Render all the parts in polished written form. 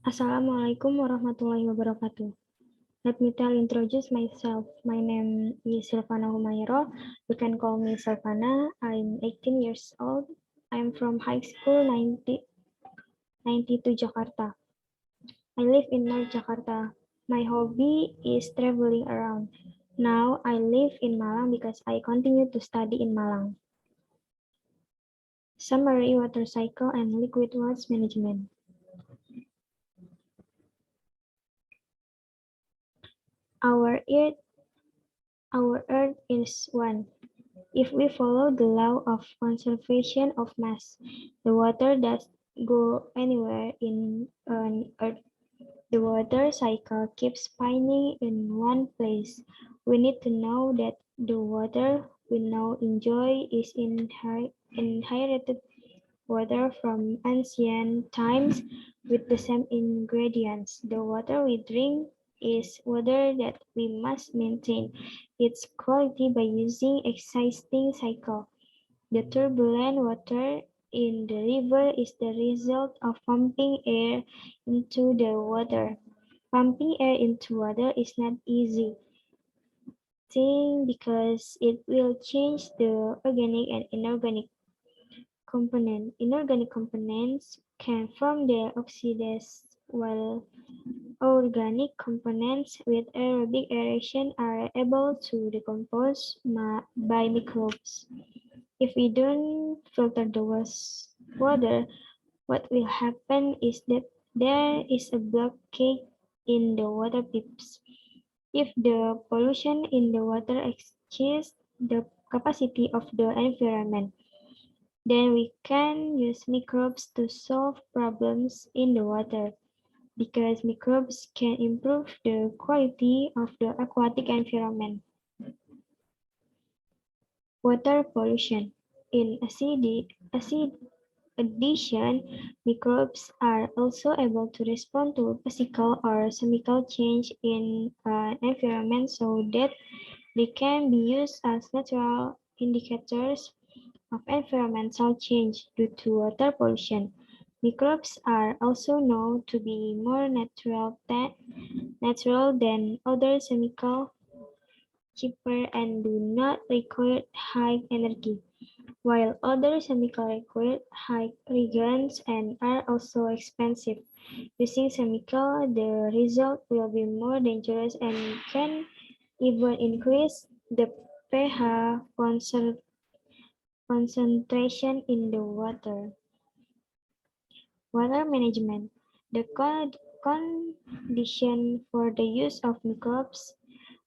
Assalamualaikum warahmatullahi wabarakatuh. Let me introduce myself. My name is Silvana Humayro. You can call me Silvana. I'm 18 years old. I'm from high school 92 Jakarta. I live in North Jakarta. My hobby is traveling around. Now I live in Malang because I continue to study in Malang. Summary: water cycle and liquid waste management. Our Earth is one. If we follow the law of conservation of mass, the water does go anywhere in an Earth. The water cycle keeps spinning in one place. We need to know that the water we now enjoy is inherited water from ancient times with the same ingredients. The water we drink is water that we must maintain its quality by using existing cycle. The turbulent water in the river is the result of pumping air into the water. Pumping air into water is not easy thing because it will change the organic and inorganic component. Inorganic components can form their oxides, while organic components with aerobic aeration are able to decompose by microbes. If we don't filter the water, what will happen is that there is a blockage in the water pipes. If the pollution in the water exceeds the capacity of the environment, then we can use microbes to solve problems in the water, because microbes can improve the quality of the aquatic environment. Water pollution. In acid addition, microbes are also able to respond to physical or chemical change in an environment so that they can be used as natural indicators of environmental change due to water pollution. Microbes are also known to be more natural than other chemicals, cheaper, and do not require high energy, while other chemicals require high reagents and are also expensive. Using chemicals, the result will be more dangerous and can even increase the pH concentration in the water. Water management. The condition for the use of microbes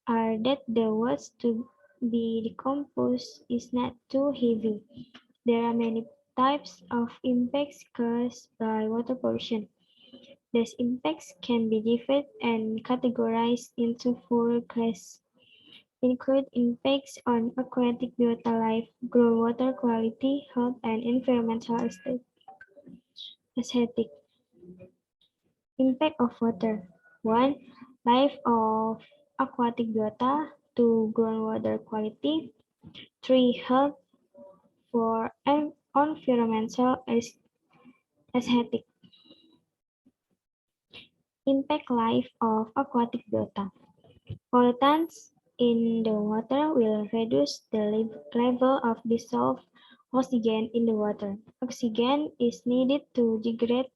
are that the waste to be decomposed is not too heavy. There are many types of impacts caused by water pollution. These impacts can be divided and categorized into four classes, include impacts on aquatic biota life, groundwater quality, health, and environmental aesthetic. Impact of water. 1. Life of aquatic biota. 2. Groundwater quality. 3. Health. 4. Environmental aesthetic. Impact life of aquatic biota. Pollutants in the water will reduce the level of dissolved oxygen in the water. Oxygen is needed to degrade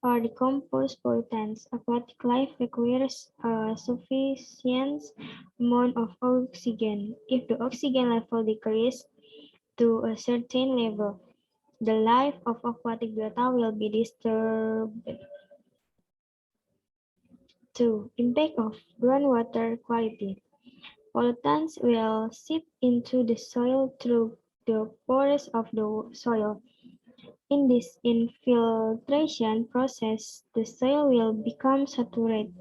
or decompose pollutants. Aquatic life requires a sufficient amount of oxygen. If the oxygen level decreases to a certain level, the life of aquatic biota will be disturbed. 2. Impact of groundwater quality. Pollutants will seep into the soil through the pores of the soil. In this infiltration process, the soil will become saturated.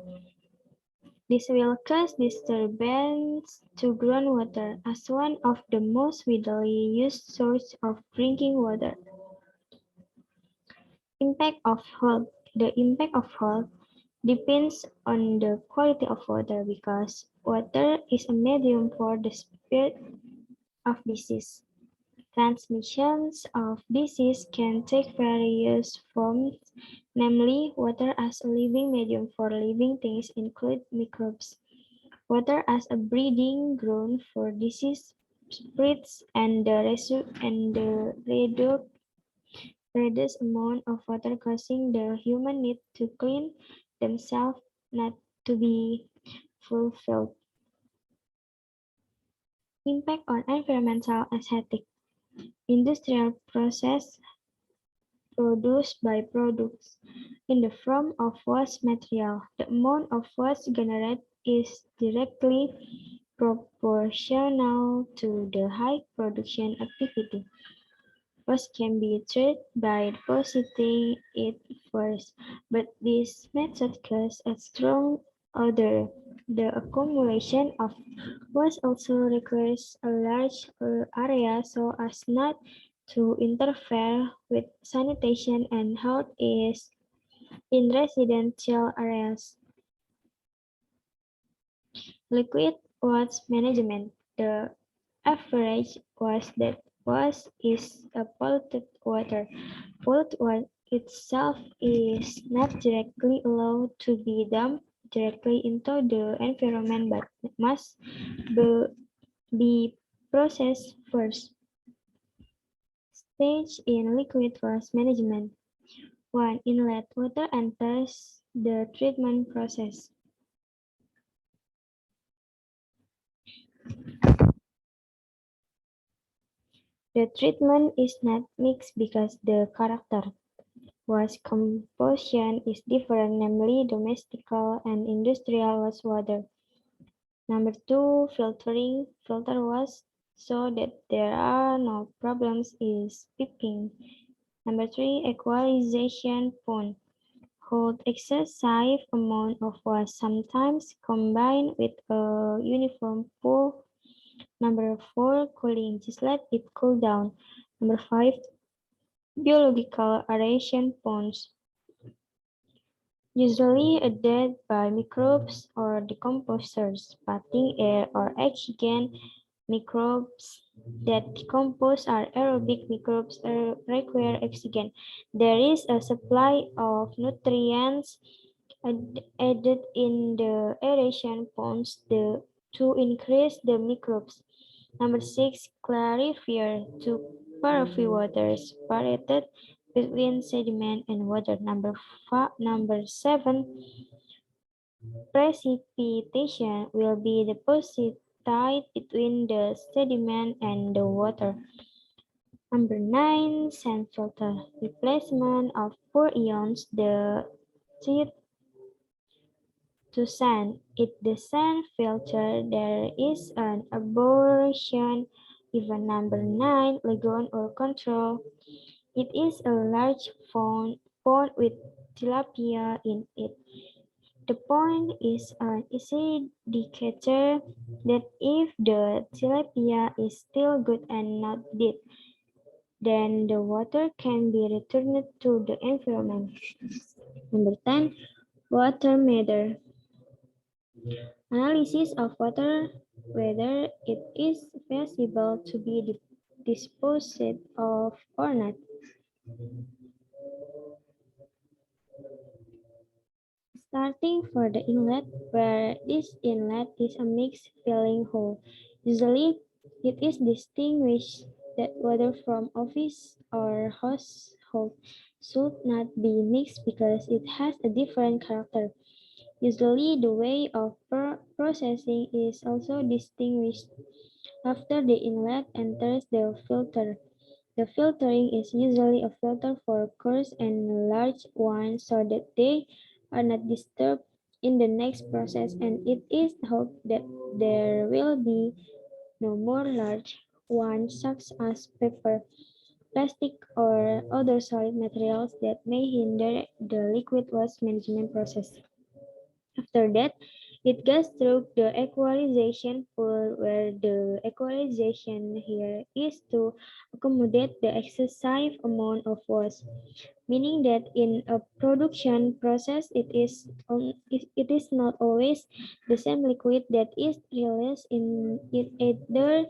This will cause disturbance to groundwater as one of the most widely used sources of drinking water. Impact of health. The impact of health depends on the quality of water because water is a medium for the spread of disease. Transmissions of disease can take various forms, namely, water as a living medium for living things include microbes, water as a breeding ground for disease spreads, and the reduced amount of water causing the human need to clean themselves not to be fulfilled. Impact on environmental aesthetic. Industrial process produce byproducts in the form of waste material. The amount of waste generated is directly proportional to the high production activity. Waste can be treated by depositing it first, but this method causes a strong odor. The accumulation of waste also requires a large area so as not to interfere with sanitation and health is in residential areas. Liquid waste management. The average waste that was is a polluted water. Polluted water itself is not directly allowed to be dumped directly into the environment but must be, be processed first. Stage in liquid waste management. 1. Inlet water enters the treatment process. The treatment is not mixed because the character waste composition is different, namely domestic and industrial wastewater. Number 2, filtering. Filter waste so that there are no problems is piping. Number 3, equalization pond. Hold excessive amount of waste, sometimes combined with a uniform pool. Number 4, cooling. Just let it cool down. Number 5, biological aeration ponds. Usually aided by microbes or decomposers, spotting air or oxygen. Microbes that decompose are aerobic microbes require oxygen. There is a supply of nutrients added in the aeration ponds to increase the microbes. Number 6, clarifier to purify water separated between sediment and water. Number 7, precipitation will be deposited between the sediment and the water. Number 9, sand filter. Replacement of poor ions, the teeth to sand. If the sand filter there is an aberration, even number 9, lagoon or control. It is a large pond with tilapia in it. The point is an easy indicator that if the tilapia is still good and not dead, then the water can be returned to the environment. Number 10, water matter. Analysis of water, whether it is feasible to be disposed of or not. Starting for the inlet, where this inlet is a mixed filling hole. Usually, it is distinguished that water from office or household should not be mixed because it has a different character. Usually, the way of processing is also distinguished. After the inlet enters the filter, the filtering is usually a filter for coarse and large ones so that they are not disturbed in the next process, and it is hoped that there will be no more large ones such as paper, plastic, or other solid materials that may hinder the liquid waste management process. After that, it goes through the equalization pool where the equalization here is to accommodate the excessive amount of waste, meaning that in a production process it is not always the same liquid that is released in it either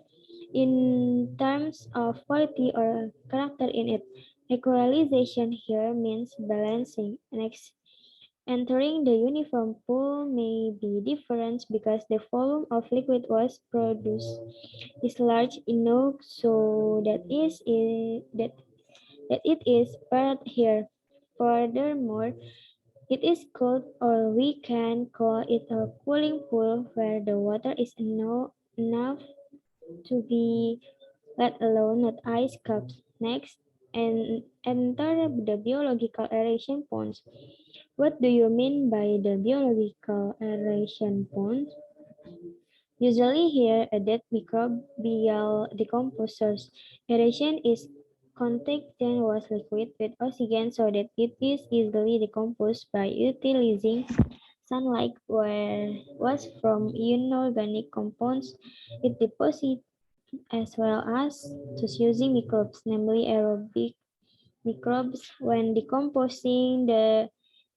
in terms of quality or character in it. Equalization here means balancing. Next, entering the uniform pool may be different because the volume of liquid was produced is large enough so that it is spread here. Furthermore, it is cold, or we can call it a cooling pool where the water is enough to be let alone not ice cups. Next, and enter the biological aeration ponds. What do you mean by the biological aeration ponds? Usually here, a dead microbial decomposers. Aeration is containing was liquid with oxygen so that it is easily decomposed by utilizing sunlight where was from inorganic compounds it deposits as well as to using microbes, namely aerobic microbes. When decomposing, they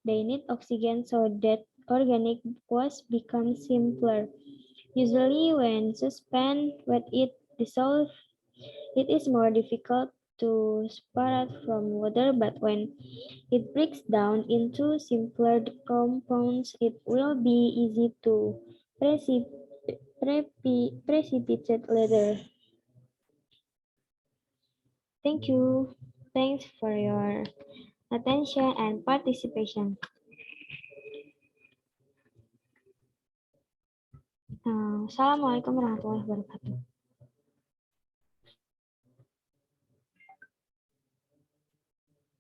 need oxygen so that organic was become simpler. Usually when suspend when it dissolves, it is more difficult to separate from water, but when it breaks down into simpler compounds, it will be easy to precipitate later. Thank you. Thanks for your attention and participation. Assalamualaikum warahmatullahi wabarakatuh.